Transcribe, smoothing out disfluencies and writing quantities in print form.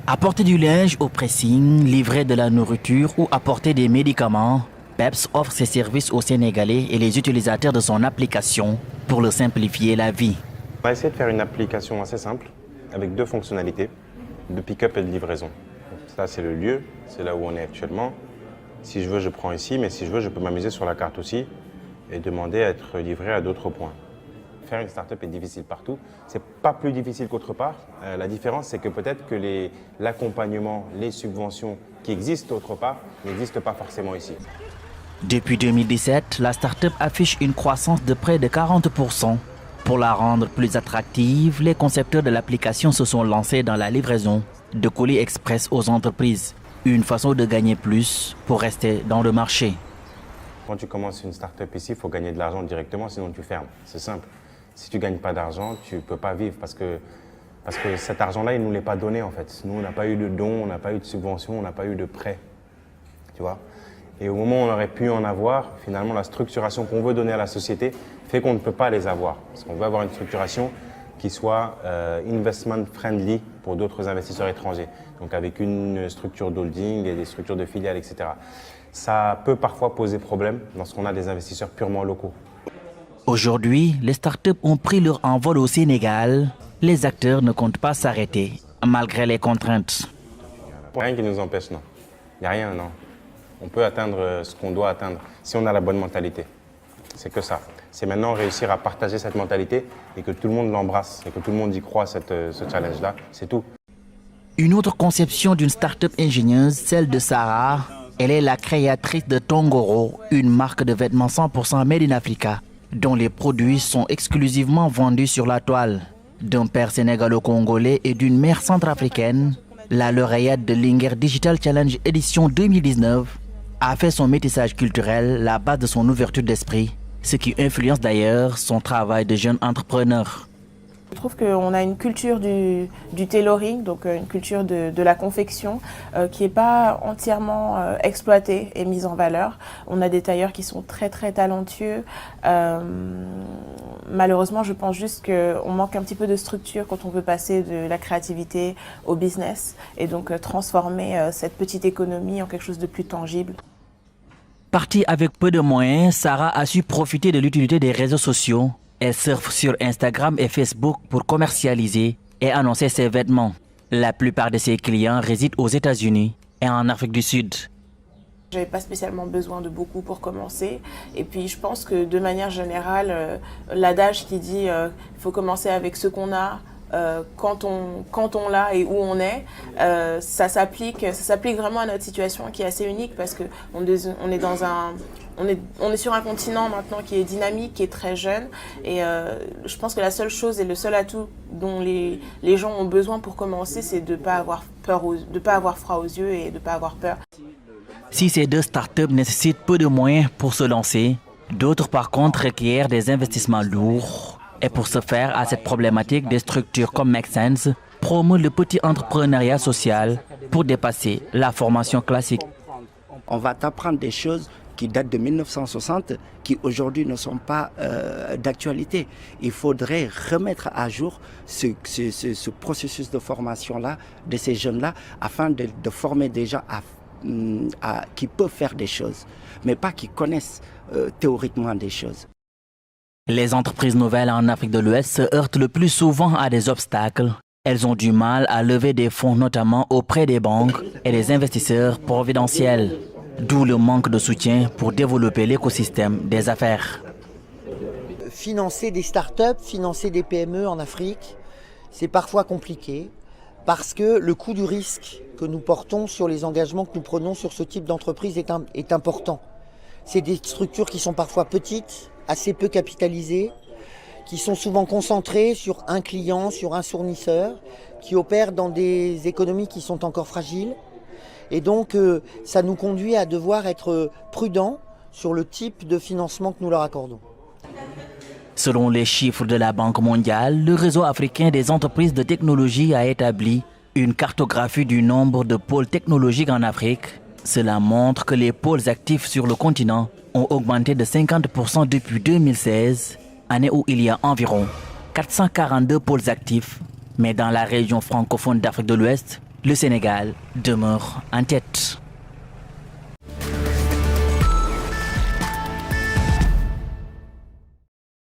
Apporter du linge au pressing, livrer de la nourriture ou apporter des médicaments, PEPS offre ses services aux Sénégalais et les utilisateurs de son application pour leur simplifier la vie. On va essayer de faire une application assez simple avec deux fonctionnalités, de pick-up et de livraison. Donc, ça, c'est le lieu, c'est là où on est actuellement. Si je veux, je prends ici, mais si je veux, je peux m'amuser sur la carte aussi et demander à être livré à d'autres points. Faire une start-up est difficile partout. C'est pas plus difficile qu'autre part. La différence, c'est que peut-être que l'accompagnement, les subventions qui existent autre part n'existent pas forcément ici. Depuis 2017, la start-up affiche une croissance de près de 40%. Pour la rendre plus attractive, les concepteurs de l'application se sont lancés dans la livraison de colis express aux entreprises. Une façon de gagner plus pour rester dans le marché. Quand tu commences une start-up ici, il faut gagner de l'argent directement, sinon tu fermes. C'est simple. Si tu ne gagnes pas d'argent, tu ne peux pas vivre parce que cet argent-là, il ne nous l'est pas donné en fait. Nous, on n'a pas eu de dons, on n'a pas eu de subventions, on n'a pas eu de prêts. Tu vois ? Et au moment où on aurait pu en avoir, finalement, la structuration qu'on veut donner à la société fait qu'on ne peut pas les avoir. Parce qu'on veut avoir une structuration qui soit investment friendly pour d'autres investisseurs étrangers. Donc avec une structure d'holding et des structures de filiales, etc. Ça peut parfois poser problème lorsqu'on a des investisseurs purement locaux. Aujourd'hui, les startups ont pris leur envol au Sénégal. Les acteurs ne comptent pas s'arrêter, malgré les contraintes. Il n'y a rien qui nous empêche, non. Il n'y a rien, non. On peut atteindre ce qu'on doit atteindre si on a la bonne mentalité. C'est que ça. C'est maintenant réussir à partager cette mentalité et que tout le monde l'embrasse et que tout le monde y croit, ce challenge-là. C'est tout. Une autre conception d'une start-up ingénieuse, celle de Sarah. Elle est la créatrice de Tongoro, une marque de vêtements 100% made in Africa, dont les produits sont exclusivement vendus sur la toile. D'un père sénégalo-congolais et d'une mère centrafricaine, la lauréate de l'Inger Digital Challenge édition 2019 a fait son métissage culturel la base de son ouverture d'esprit, ce qui influence d'ailleurs son travail de jeune entrepreneur. Je trouve qu'on a une culture du tailoring, donc une culture de la confection qui n'est pas entièrement exploitée et mise en valeur. On a des tailleurs qui sont très très talentueux. Malheureusement, je pense juste qu'on manque un petit peu de structure quand on veut passer de la créativité au business et donc transformer cette petite économie en quelque chose de plus tangible. Partie avec peu de moyens, Sarah a su profiter de l'utilité des réseaux sociaux. Elle surfe sur Instagram et Facebook pour commercialiser et annoncer ses vêtements. La plupart de ses clients résident aux États-Unis et en Afrique du Sud. Je n'avais pas spécialement besoin de beaucoup pour commencer. Et puis je pense que de manière générale, l'adage qui dit qu'il faut commencer avec ce qu'on a, quand on l'a et où on est, ça s'applique vraiment à notre situation qui est assez unique parce qu'on est sur un continent maintenant qui est dynamique, qui est très jeune et je pense que la seule chose et le seul atout dont les gens ont besoin pour commencer, c'est de ne pas avoir froid aux yeux et de ne pas avoir peur. Si ces deux startups nécessitent peu de moyens pour se lancer, d'autres par contre requièrent des investissements lourds. Et pour ce faire, à cette problématique, des structures comme Make Sense promeuvent le petit entrepreneuriat social pour dépasser la formation classique. On va t'apprendre des choses qui datent de 1960, qui aujourd'hui ne sont pas d'actualité. Il faudrait remettre à jour ce processus de formation-là, de ces jeunes-là, afin de former des gens qui peuvent faire des choses, mais pas qui connaissent théoriquement des choses. Les entreprises nouvelles en Afrique de l'Ouest se heurtent le plus souvent à des obstacles. Elles ont du mal à lever des fonds, notamment auprès des banques et des investisseurs providentiels. D'où le manque de soutien pour développer l'écosystème des affaires. Financer des startups, financer des PME en Afrique, c'est parfois compliqué parce que le coût du risque que nous portons sur les engagements que nous prenons sur ce type d'entreprise est important. C'est des structures qui sont parfois petites, assez peu capitalisées, qui sont souvent concentrées sur un client, sur un fournisseur, qui opèrent dans des économies qui sont encore fragiles. Et donc, ça nous conduit à devoir être prudents sur le type de financement que nous leur accordons. Selon les chiffres de la Banque mondiale, le réseau africain des entreprises de technologie a établi une cartographie du nombre de pôles technologiques en Afrique. Cela montre que les pôles actifs sur le continent ont augmenté de 50% depuis 2016, année où il y a environ 442 pôles actifs. Mais dans la région francophone d'Afrique de l'Ouest, le Sénégal demeure en tête.